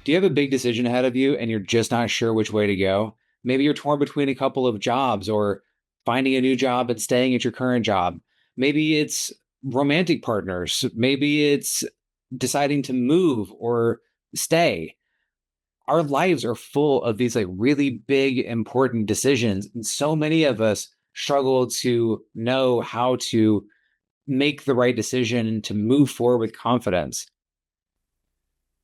Do you have a big decision ahead of you and you're just not sure which way to go? Maybe you're torn between a couple of jobs or finding a new job and staying at your current job. Maybe it's romantic partners. Maybe it's deciding to move or stay. Our lives are full of these like really big, important decisions. And so many of us struggle to know how to make the right decision and to move forward with confidence.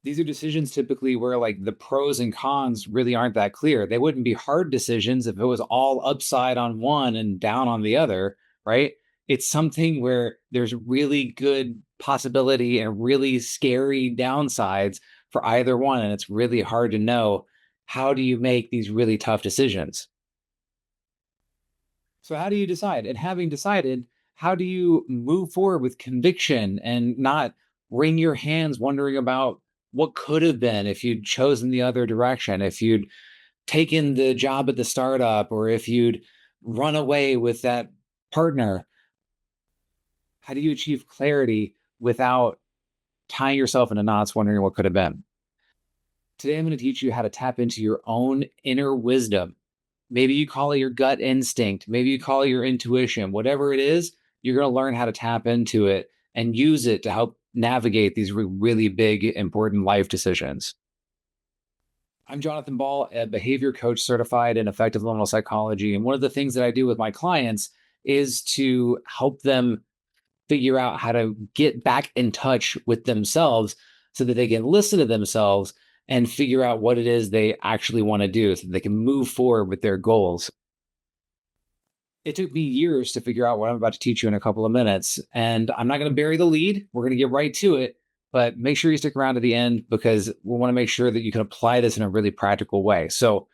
These are decisions typically where like the pros and cons really aren't that clear. They wouldn't be hard decisions if it was all upside on one and down on the other, right? It's something where there's really good possibility and really scary downsides for either one. And it's really hard to know, how do you make these really tough decisions? So, how do you decide? And having decided, how do you move forward with conviction and not wring your hands wondering about what could have been if you'd chosen the other direction, if you'd taken the job at the startup, or if you'd run away with that partner? How do you achieve clarity without tying yourself into knots wondering what could have been? Today, I'm going to teach you how to tap into your own inner wisdom. Maybe you call it your gut instinct. Maybe you call it your intuition. Whatever it is, you're going to learn how to tap into it and use it to help navigate these really big, important life decisions. I'm Jonathan Ball, a behavior coach certified in effective liminal psychology. And one of the things that I do with my clients is to help them figure out how to get back in touch with themselves so that they can listen to themselves and figure out what it is they actually want to do so they can move forward with their goals. It took me years to figure out what I'm about to teach you in a couple of minutes, and I'm not going to bury the lead. We're going to get right to it, but make sure you stick around to the end because we want to make sure that you can apply this in a really practical way. So,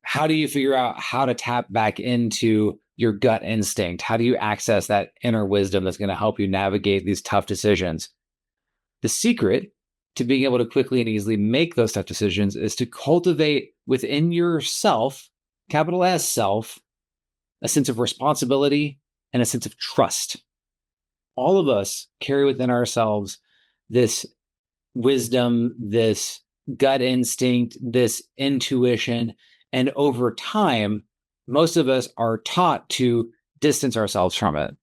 how do you figure out how to tap back into your gut instinct? How do you access that inner wisdom that's going to help you navigate these tough decisions? The secret to being able to quickly and easily make those tough decisions is to cultivate within yourself, capital S self, a sense of responsibility and a sense of trust. All of us carry within ourselves this wisdom, this gut instinct, this intuition. And over time, most of us are taught to distance ourselves from it.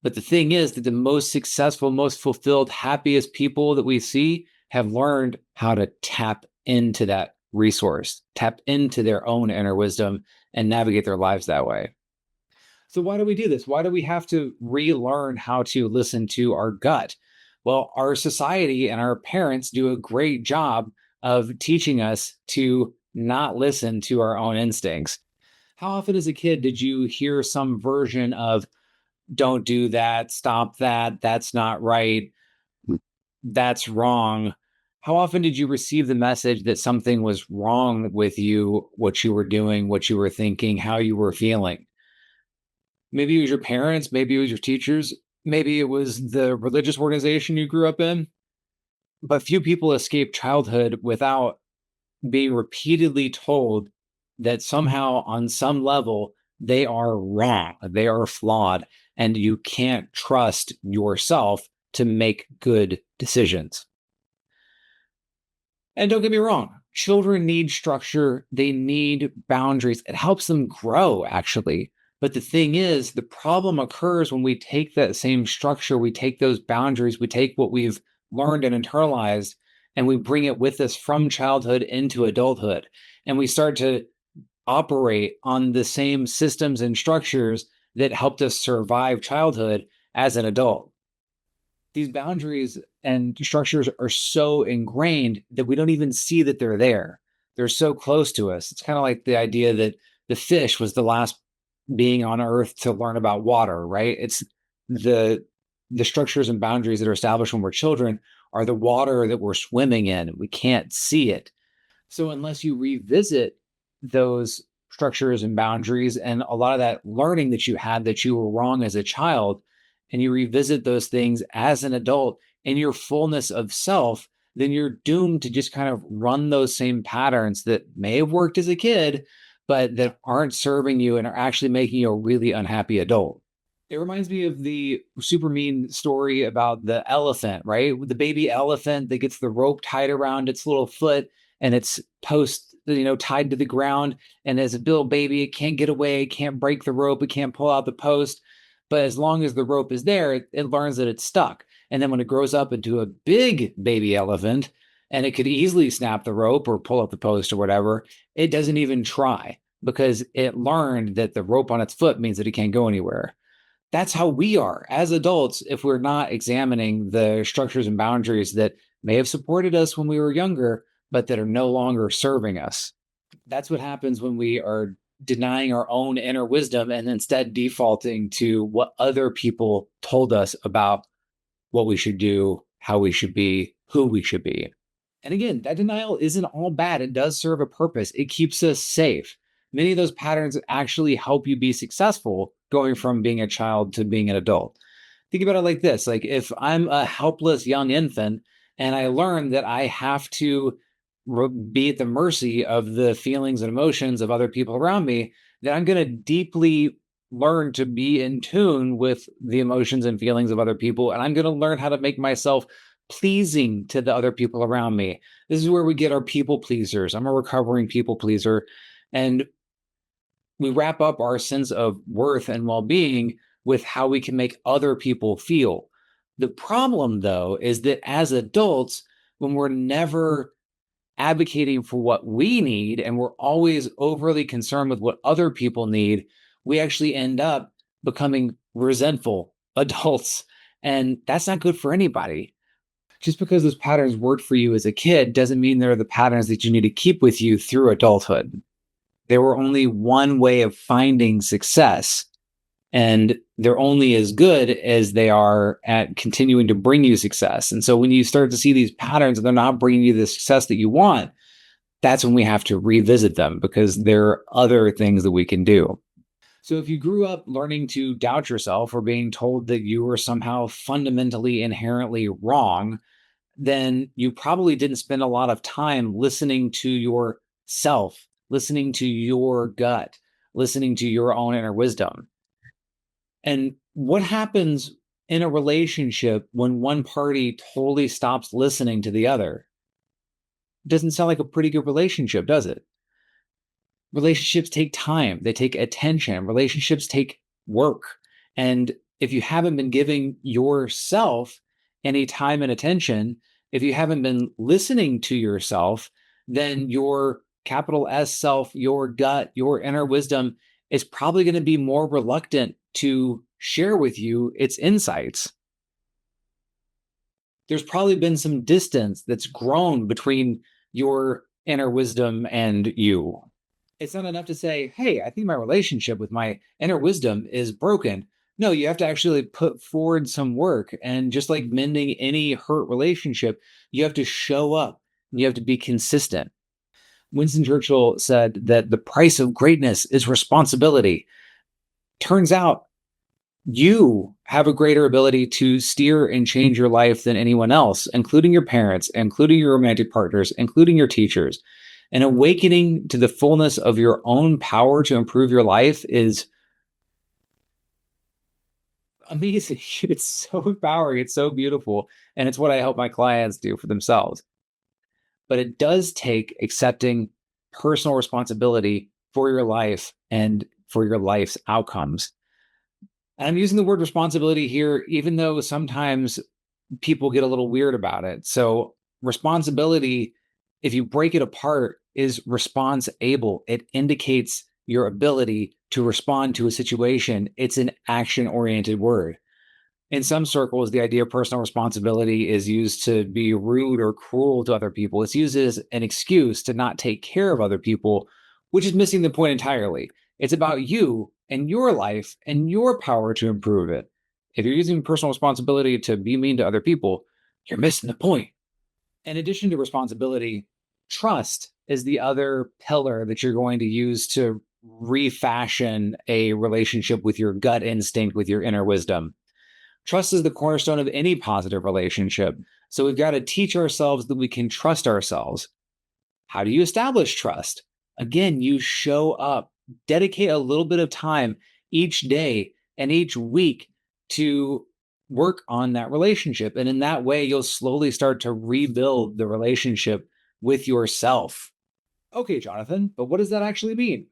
But the thing is that the most successful, most fulfilled, happiest people that we see have learned how to tap into that resource, tap into their own inner wisdom and navigate their lives that way. So why do we do this? Why do we have to relearn how to listen to our gut? Well, our society and our parents do a great job of teaching us to not listen to our own instincts. How often as a kid did you hear some version of, don't do that, stop that, that's not right, that's wrong? How often did you receive the message that something was wrong with you, what you were doing, what you were thinking, how you were feeling? Maybe it was your parents, maybe it was your teachers, maybe it was the religious organization you grew up in. But few people escape childhood without being repeatedly told that somehow, on some level, they are wrong, they are flawed, and you can't trust yourself to make good decisions. And don't get me wrong, children need structure, they need boundaries. It helps them grow, actually. But the thing is, the problem occurs when we take that same structure, we take those boundaries, we take what we've learned and internalized, and we bring it with us from childhood into adulthood. And we start to operate on the same systems and structures that helped us survive childhood as an adult. These boundaries and structures are so ingrained that we don't even see that they're there. They're so close to us. It's kind of like the idea that the fish was the last being on earth to learn about water, right? It's the structures and boundaries that are established when we're children are the water that we're swimming in. We can't see it. So unless you revisit those structures and boundaries and a lot of that learning that you had that you were wrong as a child, and you revisit those things as an adult in your fullness of self, then you're doomed to just kind of run those same patterns that may have worked as a kid, but that aren't serving you and are actually making you a really unhappy adult. It reminds me of the super mean story about the elephant, right? With the baby elephant that gets the rope tied around its little foot and its post, tied to the ground. And as a little baby, it can't get away, it can't break the rope, it can't pull out the post. But as long as the rope is there, it learns that it's stuck. And then when it grows up into a big baby elephant and it could easily snap the rope or pull up the post or whatever, it doesn't even try because it learned that the rope on its foot means that it can't go anywhere. That's how we are as adults if we're not examining the structures and boundaries that may have supported us when we were younger, but that are no longer serving us. That's what happens when we are denying our own inner wisdom and instead defaulting to what other people told us about what we should do, how we should be, who we should be. And again, that denial isn't all bad. It does serve a purpose. It keeps us safe. Many of those patterns actually help you be successful going from being a child to being an adult. Think about it like this. Like if I'm a helpless young infant and I learn that I have to be at the mercy of the feelings and emotions of other people around me, then I'm going to deeply learn to be in tune with the emotions and feelings of other people. And I'm going to learn how to make myself pleasing to the other people around me. This is where we get our people pleasers. I'm a recovering people pleaser. And we wrap up our sense of worth and well being with how we can make other people feel. The problem, though, is that as adults, when we're never advocating for what we need and we're always overly concerned with what other people need, we actually end up becoming resentful adults. And that's not good for anybody. Just because those patterns worked for you as a kid doesn't mean they're the patterns that you need to keep with you through adulthood. They were only one way of finding success, and they're only as good as they are at continuing to bring you success. And so when you start to see these patterns and they're not bringing you the success that you want, that's when we have to revisit them because there are other things that we can do. So if you grew up learning to doubt yourself or being told that you were somehow fundamentally inherently wrong, then you probably didn't spend a lot of time listening to yourself, listening to your gut, listening to your own inner wisdom. And what happens in a relationship when one party totally stops listening to the other? Doesn't sound like a pretty good relationship, does it? Relationships take time, they take attention, relationships take work. And if you haven't been giving yourself any time and attention, if you haven't been listening to yourself, then your capital S self, your gut, your inner wisdom is probably going to be more reluctant to share with you its insights. There's probably been some distance that's grown between your inner wisdom and you. It's not enough to say, hey, I think my relationship with my inner wisdom is broken. No, you have to actually put forward some work. And just like mending any hurt relationship, you have to show up and you have to be consistent. Winston Churchill said that the price of greatness is responsibility. Turns out you have a greater ability to steer and change your life than anyone else, including your parents, including your romantic partners, including your teachers. And awakening to the fullness of your own power to improve your life is amazing. It's so empowering. It's so beautiful. And it's what I help my clients do for themselves. But it does take accepting personal responsibility for your life and for your life's outcomes. And I'm using the word responsibility here, even though sometimes people get a little weird about it. So, responsibility, if you break it apart, is response able. It indicates your ability to respond to a situation. It's an action oriented word. In some circles, the idea of personal responsibility is used to be rude or cruel to other people. It's used as an excuse to not take care of other people, which is missing the point entirely. It's about you and your life and your power to improve it. If you're using personal responsibility to be mean to other people, you're missing the point. In addition to responsibility, trust is the other pillar that you're going to use to refashion a relationship with your gut instinct, with your inner wisdom. Trust is the cornerstone of any positive relationship. So we've got to teach ourselves that we can trust ourselves. How do you establish trust? Again, you show up, dedicate a little bit of time each day and each week to work on that relationship. And in that way, you'll slowly start to rebuild the relationship with yourself. Okay, Jonathan, but what does that actually mean?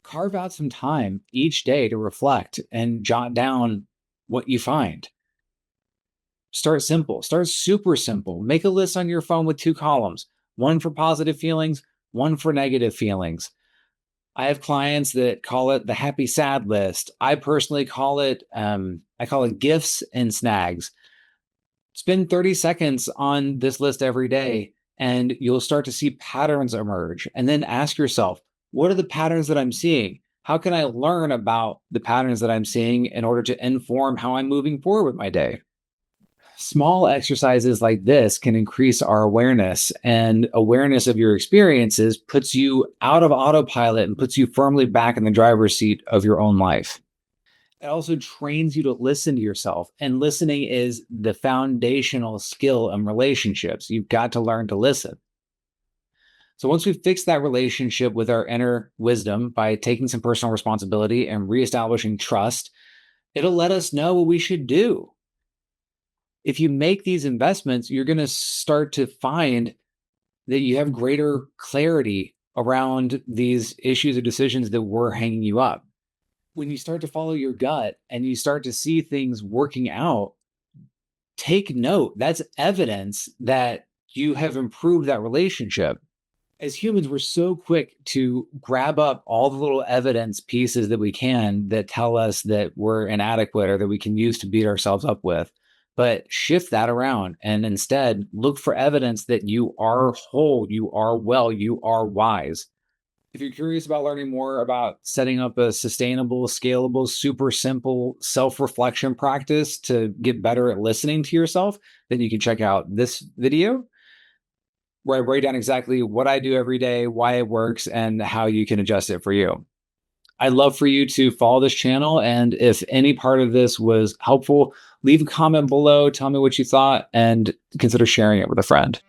Carve out some time each day to reflect and jot down what you find. Start simple, start super simple. Make a list on your phone with two columns, one for positive feelings, one for negative feelings. I have clients that call it the happy sad list. I personally call it I call it gifts and snags. Spend 30 seconds on this list every day and you'll start to see patterns emerge. And then ask yourself, what are the patterns that I'm seeing? How can I learn about the patterns that I'm seeing in order to inform how I'm moving forward with my day? Small exercises like this can increase our awareness, and awareness of your experiences puts you out of autopilot and puts you firmly back in the driver's seat of your own life. It also trains you to listen to yourself, and listening is the foundational skill in relationships. You've got to learn to listen. So once we fix that relationship with our inner wisdom by taking some personal responsibility and reestablishing trust, it'll let us know what we should do. If you make these investments, you're going to start to find that you have greater clarity around these issues or decisions that were hanging you up. When you start to follow your gut and you start to see things working out, take note. That's evidence that you have improved that relationship. As humans, we're so quick to grab up all the little evidence pieces that we can that tell us that we're inadequate or that we can use to beat ourselves up with. But shift that around and instead look for evidence that you are whole, you are well, you are wise. If you're curious about learning more about setting up a sustainable, scalable, super simple self reflection practice to get better at listening to yourself, then you can check out this video where I break down exactly what I do every day, why it works, and how you can adjust it for you. I'd love for you to follow this channel. And if any part of this was helpful, leave a comment below. Tell me what you thought and consider sharing it with a friend.